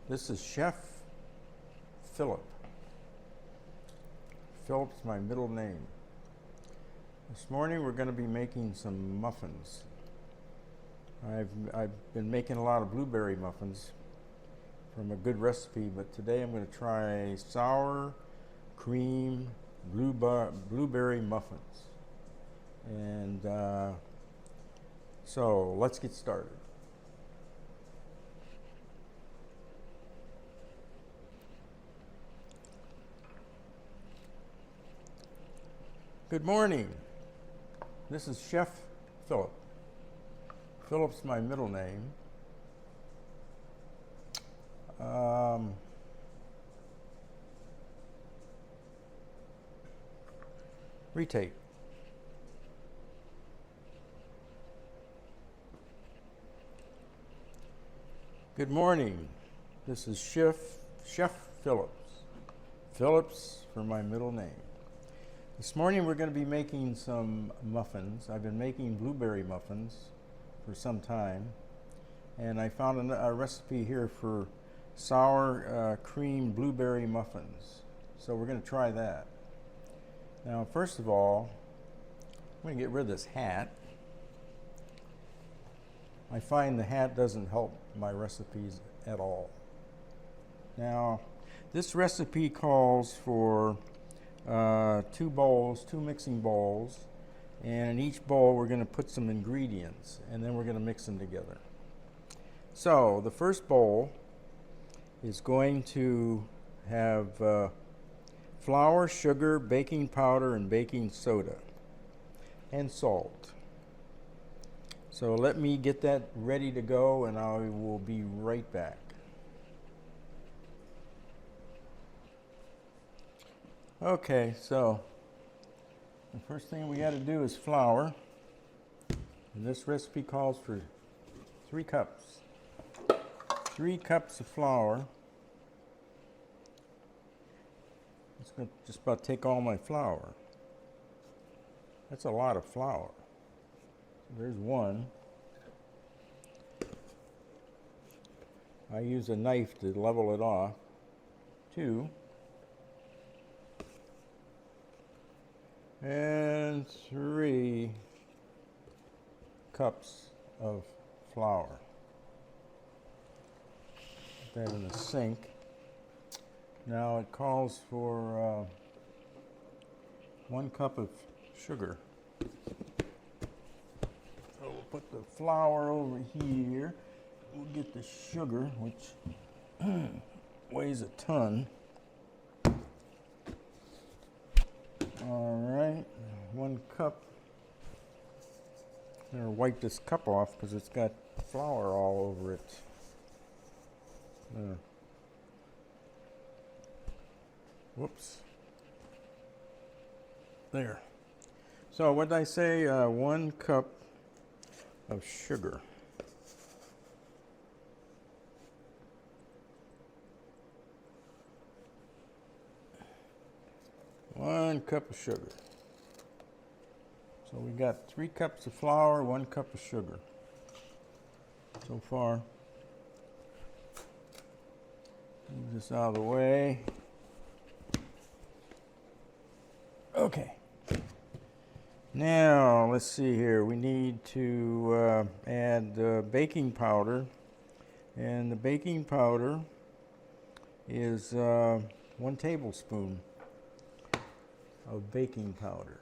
This is Chef Phillip. Phillip's my middle name. This morning we're going to be making some muffins. I've been making a lot of blueberry muffins from a good recipe, but today I'm going to try sour cream blueberry muffins. And so let's get started. Good morning. This is Chef Phillip. Phillip's my middle name. Retake. Good morning. This is Chef Phillips. Phillips for my middle name. This morning we're going to be making some muffins. I've been making blueberry muffins for some time, and I found a recipe here for sour cream blueberry muffins. So we're going to try that. Now, first of all, I'm going to get rid of this hat. I find the hat doesn't help my recipes at all. Now, this recipe calls for two mixing bowls, and in each bowl we're going to put some ingredients, and then we're going to mix them together. So the first bowl is going to have flour, sugar, baking powder, and baking soda, and salt. So let me get that ready to go, and I will be right back. Okay, so the first thing we got to do is flour. And this recipe calls for 3 cups. 3 cups of flour. It's going to just about take all my flour. That's a lot of flour. So there's 1. I use a knife to level it off. 2. And 3 cups of flour. Put that in the sink. Now it calls for 1 cup of sugar. So we'll put the flour over here. We'll get the sugar, which weighs a ton. All right, 1 cup. I'm going to wipe this cup off because it's got flour all over it. Whoops. There. So what did I say? 1 cup of sugar. One cup of sugar. So we got 3 cups of flour, 1 cup of sugar so far. Move this out of the way. Okay. Now let's see here. We need to add baking powder, and the baking powder is 1 tablespoon of baking powder.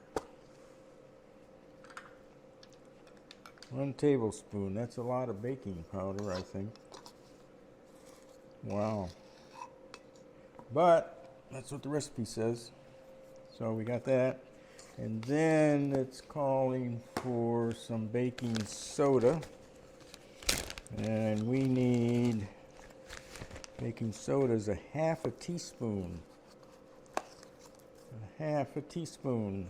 1 tablespoon. That's a lot of baking powder, I think. Wow. But that's what the recipe says. So we got that. And then it's calling for some baking soda. And we need baking soda is a 1/2 teaspoon. 1/2 teaspoon.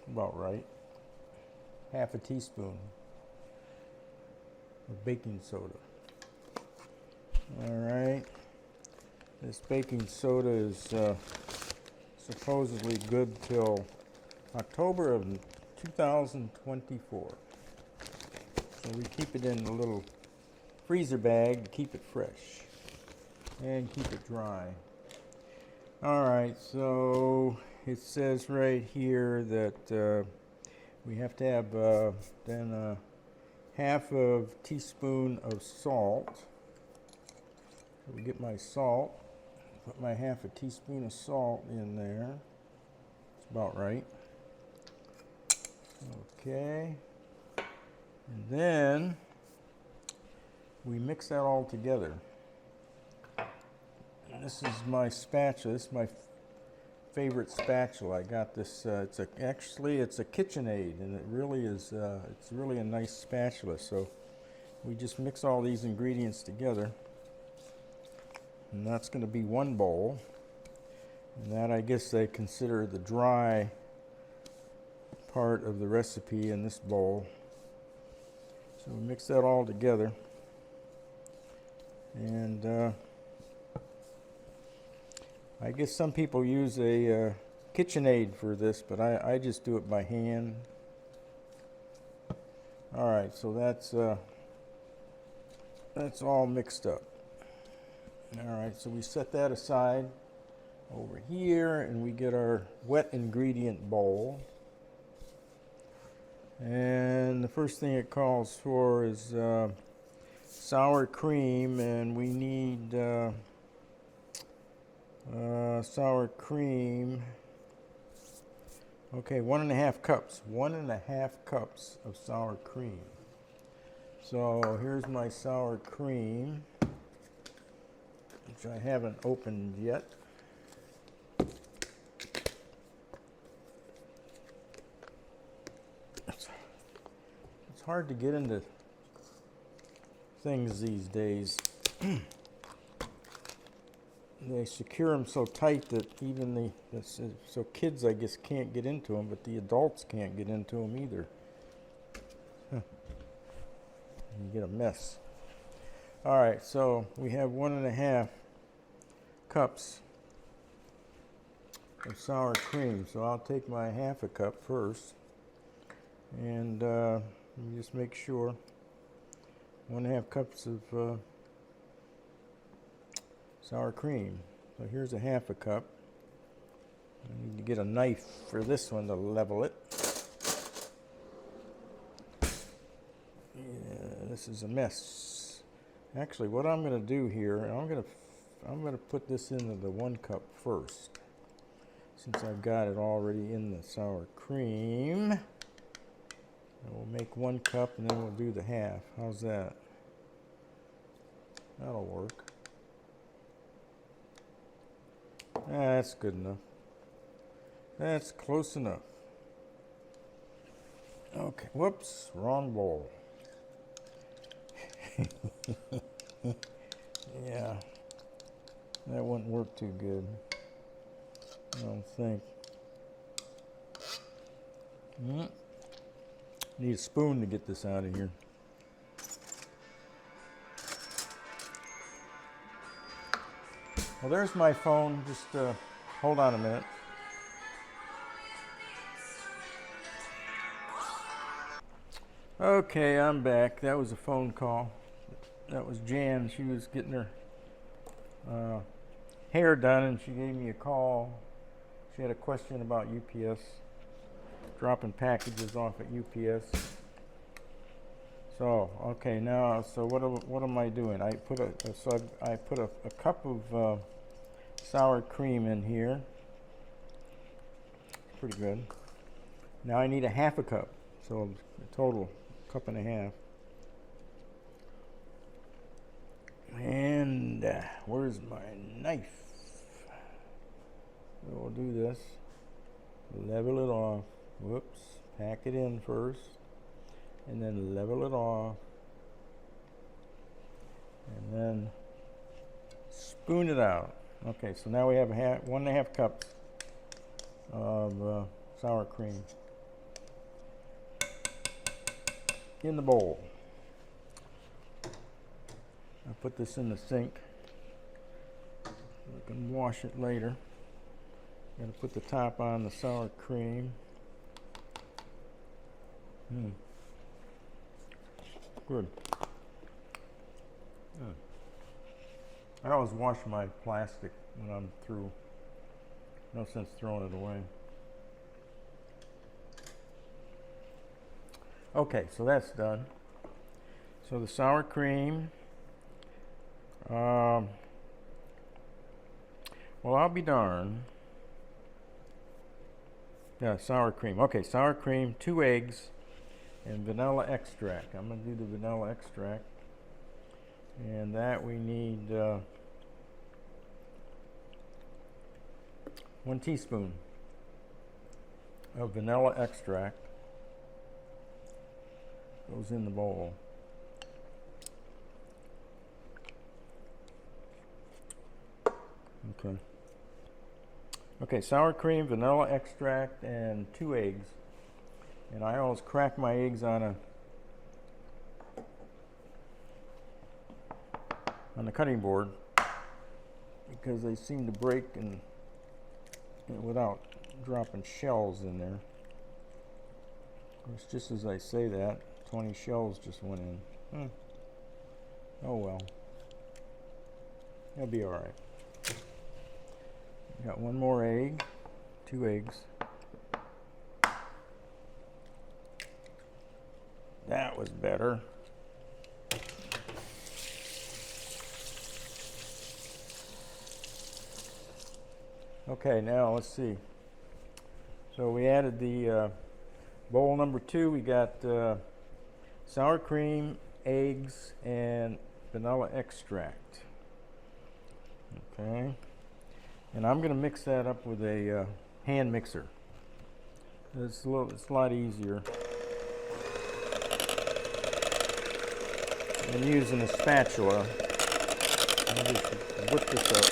About right. 1/2 teaspoon of baking soda. All right. This baking soda is supposedly good till October of 2024. So we keep it in a little freezer bag to keep it fresh and keep it dry. Alright, so it says right here that we have to have then a half of teaspoon of salt. So we get my salt, put my half a teaspoon of salt in there. It's about right. Okay. And then we mix that all together. And this is my spatula. This is my favorite spatula. I got this. Actually it's a KitchenAid, and it really is. It's really a nice spatula. So we just mix all these ingredients together, and that's going to be one bowl. And that, I guess, they consider the dry part of the recipe in this bowl. So we mix that all together, and I guess some people use a KitchenAid for this, but I just do it by hand. All right, so that's all mixed up. All right, so we set that aside over here, and we get our wet ingredient bowl. And the first thing it calls for is sour cream, and we need sour cream. Okay, 1.5 cups. 1.5 cups of sour cream. So here's my sour cream, which I haven't opened yet. It's hard to get into things these days. They secure them so tight that even so kids, I guess, can't get into them, but the adults can't get into them either. You get a mess. All right, so we have 1.5 cups of sour cream. So I'll take my half a cup first, and let me just make sure. 1.5 cups of sour cream. So here's a half a cup. I need to get a knife for this one to level it. Yeah, this is a mess. Actually, what I'm going to do here, I'm going to put this into the 1 cup first, since I've got it already in the sour cream. And we'll make 1 cup, and then we'll do the half. How's that? That'll work. That's good enough. That's close enough. Okay, whoops, wrong bowl. Yeah, that wouldn't work too good, I don't think. Need a spoon to get this out of here. Well, there's my phone. Just hold on a minute. Okay, I'm back. That was a phone call. That was Jan. She was getting her hair done, and she gave me a call. She had a question about UPS, dropping packages off at UPS. So, okay, now, so what am I doing? I put a cup of sour cream in here. Pretty good. Now I need a half a cup, so a total 1.5 cups. And where's my knife? So we'll do this. Level it off. Whoops. Pack it in first, and then level it off, and then spoon it out. Okay, so now we have 1.5 cups of sour cream in the bowl. I put this in the sink. We can wash it later. I'm going to put the top on the sour cream. Good. Mm. I always wash my plastic when I'm through. No sense throwing it away. Okay, so that's done. So the sour cream. Well, I'll be darned. Yeah, sour cream. Okay, sour cream, 2 eggs, and vanilla extract. I'm going to do the vanilla extract. And that we need 1 teaspoon of vanilla extract. Goes in the bowl. Okay. Okay, sour cream, vanilla extract, and 2 eggs. And I always crack my eggs on the cutting board because they seem to break and without dropping shells in there. Of course, just as I say that, 20 shells just went in. Oh well. It'll be all right. Got 1 more egg, 2 eggs. That was better. Okay, now let's see. So we added the bowl number 2. We got sour cream, eggs, and vanilla extract. Okay. And I'm going to mix that up with a hand mixer. It's a lot easier than using a spatula. I'll just whip this up.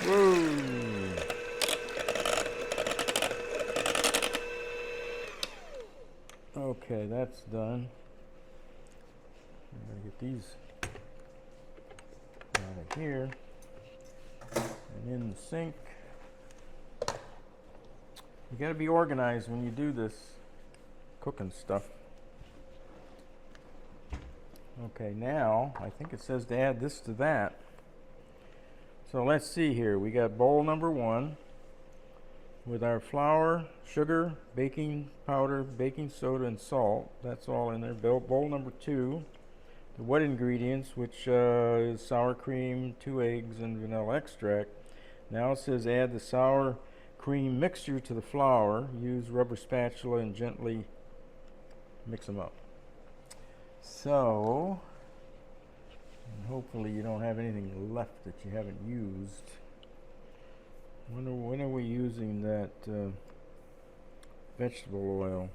Whoa! Okay, that's done. I'm going to get these out of here and in the sink. You got to be organized when you do this cooking stuff. Okay, now I think it says to add this to that. So let's see here. We got bowl number 1 with our flour, sugar, baking powder, baking soda, and salt. That's all in there. Bowl number 2. The wet ingredients, which is sour cream, 2 eggs, and vanilla extract. Now it says add the sour cream mixture to the flour. Use rubber spatula and gently mix them up. So, and hopefully you don't have anything left that you haven't used. When are we using that vegetable oil?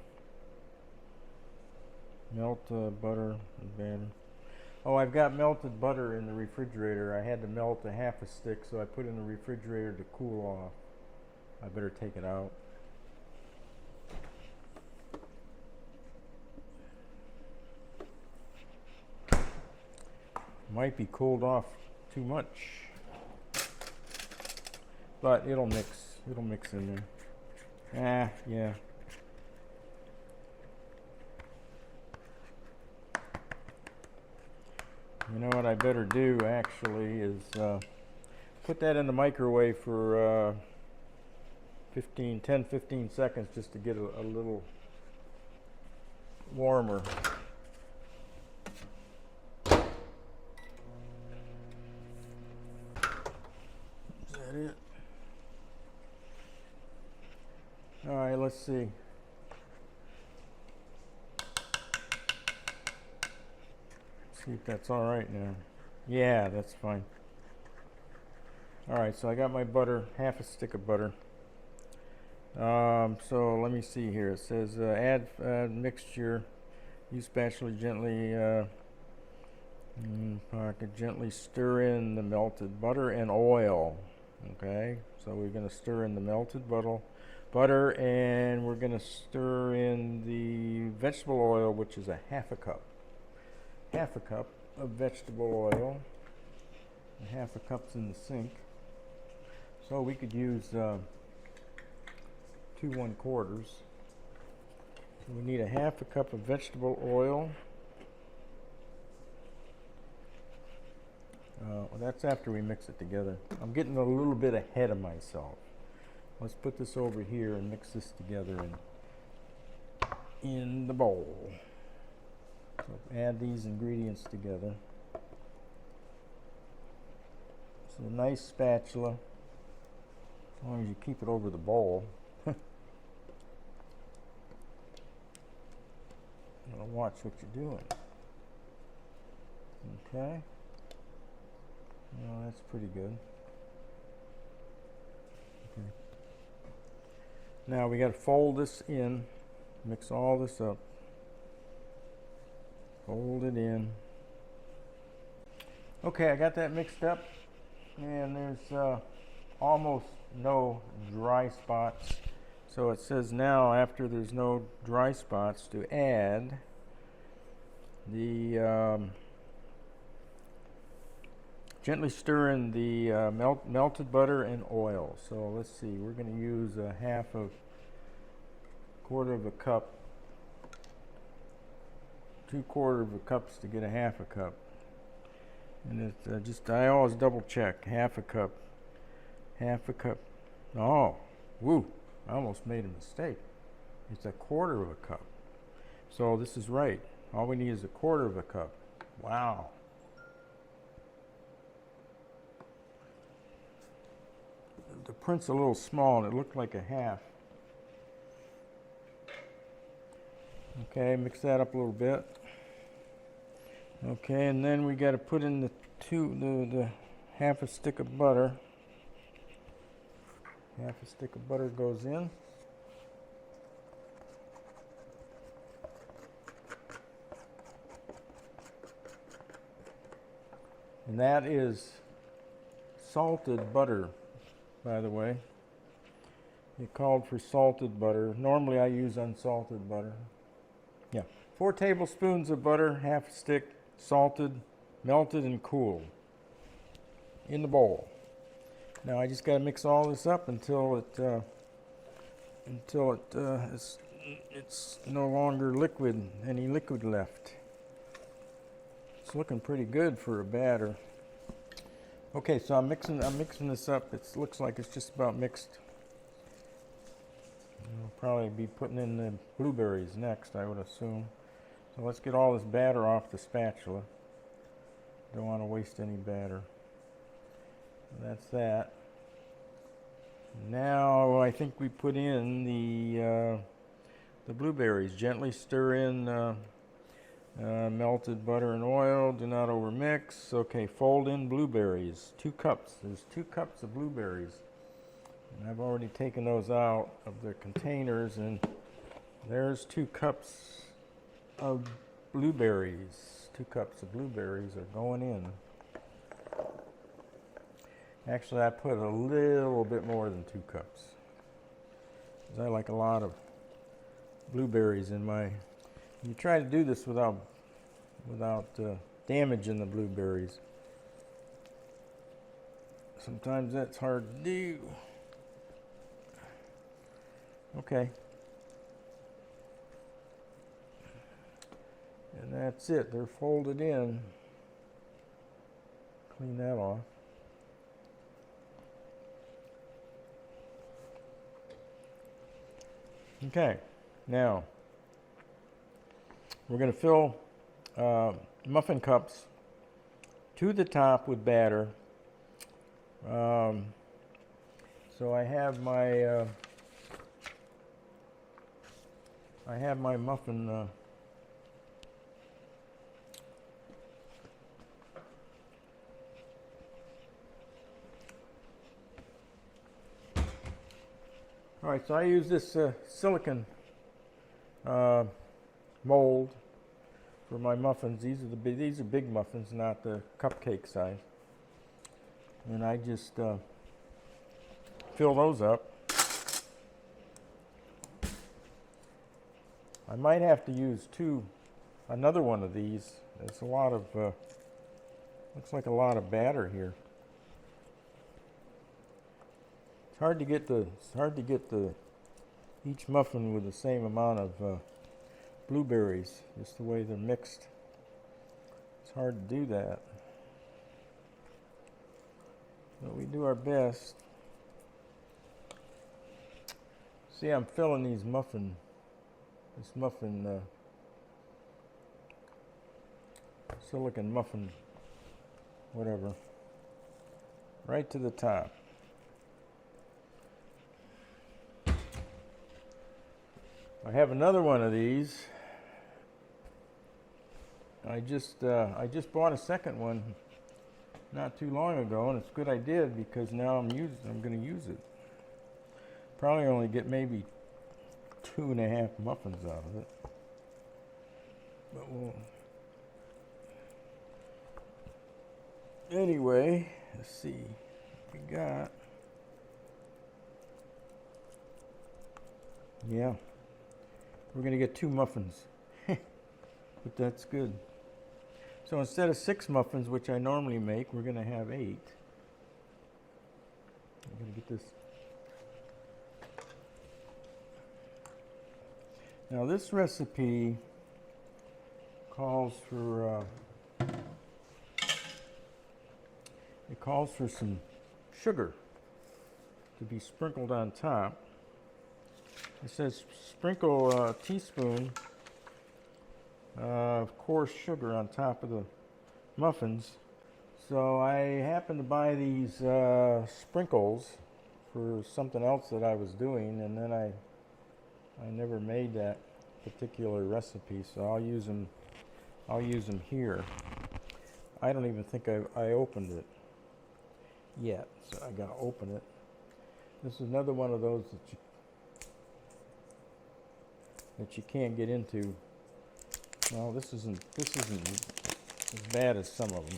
Melt butter and batter. Oh, I've got melted butter in the refrigerator. I had to melt a half a stick, so I put it in the refrigerator to cool off. I better take it out. Might be cooled off too much, but it'll mix. It'll mix in there. Yeah. You know what I better do actually is put that in the microwave for 10-15 seconds just to get a little warmer. Is that it? All right, let's see. See if that's all right now. Yeah, that's fine. All right, so I got my butter, half a stick of butter. So let me see here. It says add mixture. Use spatula gently. Gently stir in the melted butter and oil. Okay, so we're going to stir in the melted butter, and we're going to stir in the vegetable oil, which is a half a cup. Half a cup of vegetable oil. And half a cup's in the sink. So we could use 2 1/4. So we need a 1/2 cup of vegetable oil. Well, that's after we mix it together. I'm getting a little bit ahead of myself. Let's put this over here and mix this together in the bowl. So add these ingredients together. It's a nice spatula, as long as you keep it over the bowl. Watch what you're doing. Okay. Well, that's pretty good. Okay. Now we got to fold this in, mix all this up, fold it in. Okay, I got that mixed up, and there's almost no dry spots. So it says now, after there's no dry spots, to add the gently stir in the melted butter and oil. So let's see, we're going to use a 1/4 cup, 2/4 cups to get a 1/2 cup. And it's just, I always double check, 1/2 cup, 1/2 cup. Oh, woo, I almost made a mistake. It's a 1/4 cup. So this is right. All we need is a 1/4 cup. Wow. The print's a little small and it looked like a 1/2. Okay, mix that up a little bit. Okay, and then we got to put in the 1/2 stick of butter. 1/2 stick of butter goes in. And that is salted butter, by the way. It called for salted butter. Normally I use unsalted butter. Yeah, 4 tablespoons of butter, 1/2 stick, salted, melted and cooled in the bowl. Now I just got to mix all this up until it's no longer liquid, any liquid left. It's looking pretty good for a batter. Okay, so I'm mixing this up. It looks like it's just about mixed. I'll probably be putting in the blueberries next, I would assume. So let's get all this batter off the spatula. Don't want to waste any batter. That's that. Now I think we put in the blueberries. Gently stir in melted butter and oil. Do not overmix. Okay, fold in blueberries. 2 cups. There's 2 cups of blueberries. And I've already taken those out of the containers, and there's 2 cups of blueberries. 2 cups of blueberries are going in. Actually, I put a little bit more than 2 cups. 'Cause I like a lot of blueberries in my. You try to do this without damaging the blueberries. Sometimes that's hard to do. Okay. And that's it. They're folded in. Clean that off. Okay. Now, we're going to fill muffin cups to the top with batter. So I have my muffin all right, so I use this silicone mold for my muffins. These are big muffins, not the cupcake size. And I just fill those up. I might have to use another one of these. It's a lot of, looks like a lot of batter here. It's hard to get the each muffin with the same amount of blueberries, just the way they're mixed. It's hard to do that, but we do our best. See, I'm filling this muffin silicon muffin, whatever, right to the top. I have another one of these. I just bought a second one not too long ago, and it's good I did, because now I'm going to use it. Probably only get maybe 2.5 muffins out of it. But anyway, let's see what we got. Yeah, we're going to get 2 muffins, but that's good. So instead of 6 muffins, which I normally make, we're going to have 8. I'm going to get this. Now this recipe calls for some sugar to be sprinkled on top. It says sprinkle a teaspoon of coarse sugar on top of the muffins. So I happened to buy these sprinkles for something else that I was doing, and then I never made that particular recipe, so I'll use them here. I don't even think I opened it yet, so I gotta open it. This is another one of those that you can't get into. Well, this isn't as bad as some of them.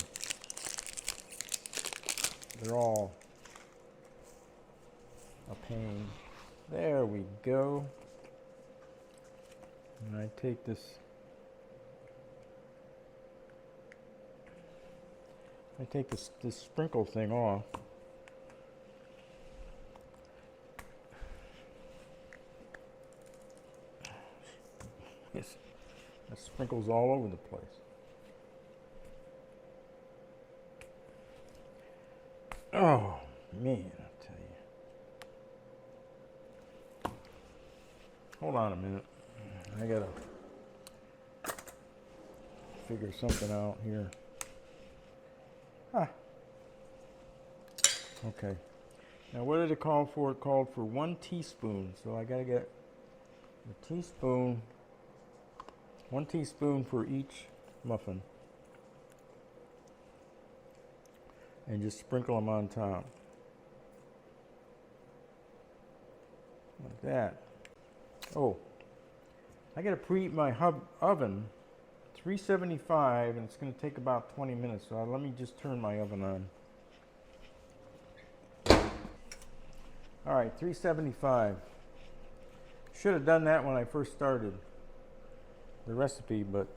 They're all a pain. There we go. And I take this sprinkle thing off. Yes, that sprinkles all over the place. Oh man, I tell you. Hold on a minute. I gotta figure something out here. Okay. Now what did it call for? It called for 1 teaspoon. So I gotta get a teaspoon, 1 teaspoon for each muffin. And just sprinkle them on top. Like that. Oh. I gotta preheat my oven, 375, and it's gonna take about 20 minutes. So let me just turn my oven on. All right, 375. Should have done that when I first started the recipe, but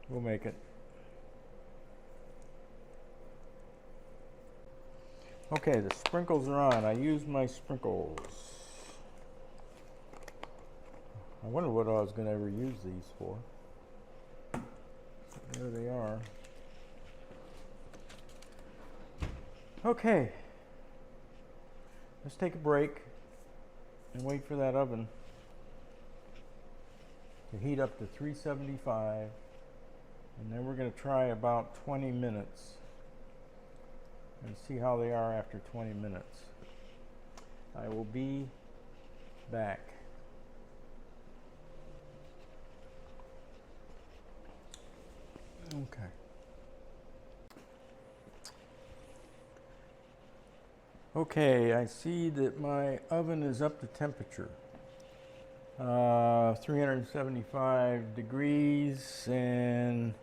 we'll make it. Okay, the sprinkles are on. I use my sprinkles. I wonder what I was going to ever use these for. There they are. Okay. Let's take a break and wait for that oven to heat up to 375. And then we're going to try about 20 minutes and see how they are after 20 minutes. I will be back. Okay. Okay, I see that my oven is up to temperature. 375 degrees, and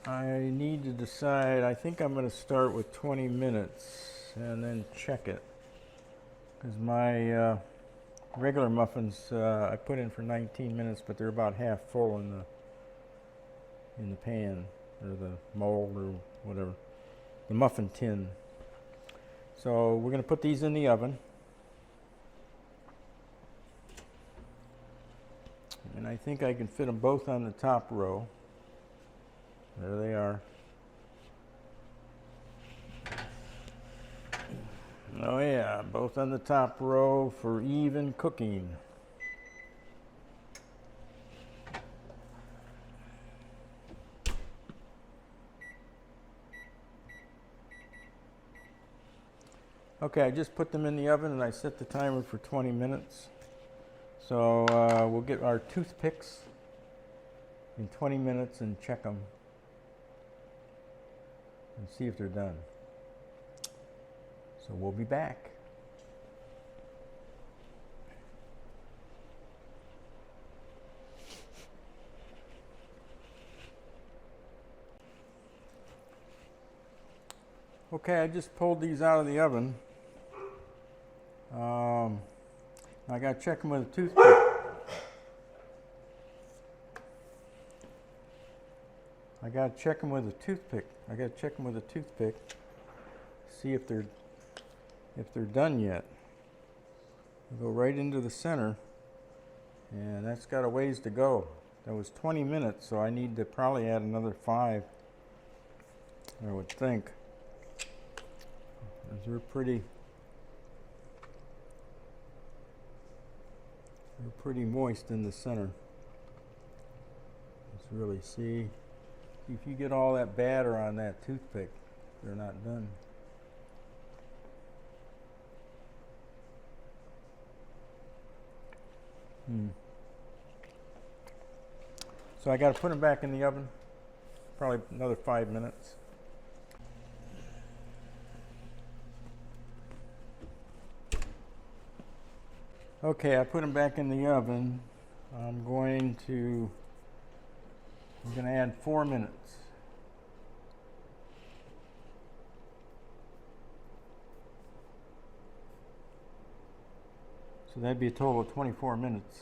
I need to decide. I think I'm going to start with 20 minutes and then check it, because my regular muffins I put in for 19 minutes, but they're about half full in the pan or the mold or whatever, the muffin tin. So we're going to put these in the oven I think I can fit them both on the top row. There they are. Oh yeah, both on the top row for even cooking. Okay, I just put them in the oven and I set the timer for 20 minutes. So we'll get our toothpicks in 20 minutes and check them and see if they're done. So we'll be back. Okay, I just pulled these out of the oven. I got to check them with a toothpick. I got to check them with a toothpick. See if they're done yet. Go right into the center, and that's got a ways to go. That was 20 minutes, so I need to probably add another 5. I would think. They're pretty moist in the center. Let's really see if you get all that batter on that toothpick. They're not done. So I got to put them back in the oven. Probably another 5 minutes. Okay, I put them back in the oven. I'm going to add 4 minutes. So that'd be a total of 24 minutes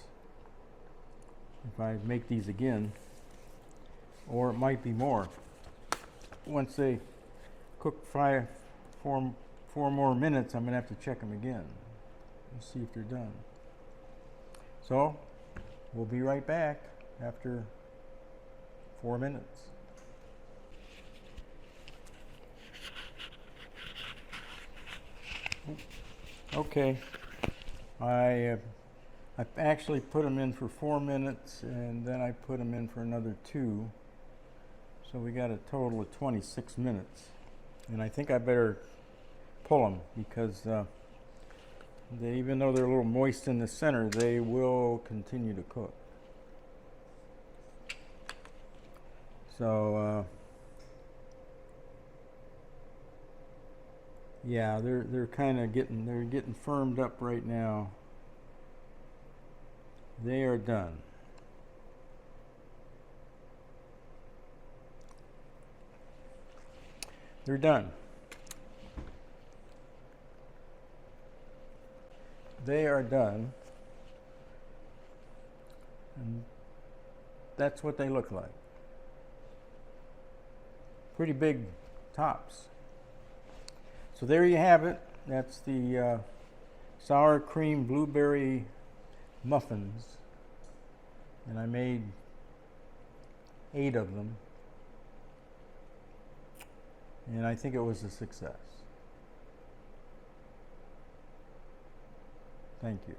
if I make these again, or it might be more. Once they cook 4 more minutes, I'm going to have to check them again and see if they're done. So we'll be right back after 4 minutes. Okay, I actually put them in for 4 minutes, and then I put them in for another 2. So we got a total of 26 minutes. And I think I better pull them because even though they're a little moist in the center, they will continue to cook. So yeah, they're kind of getting firmed up right now. They are done. They're done. They are done. And that's what they look like. Pretty big tops. So there you have it. That's the sour cream blueberry muffins. And I made 8 of them. And I think it was a success. Thank you.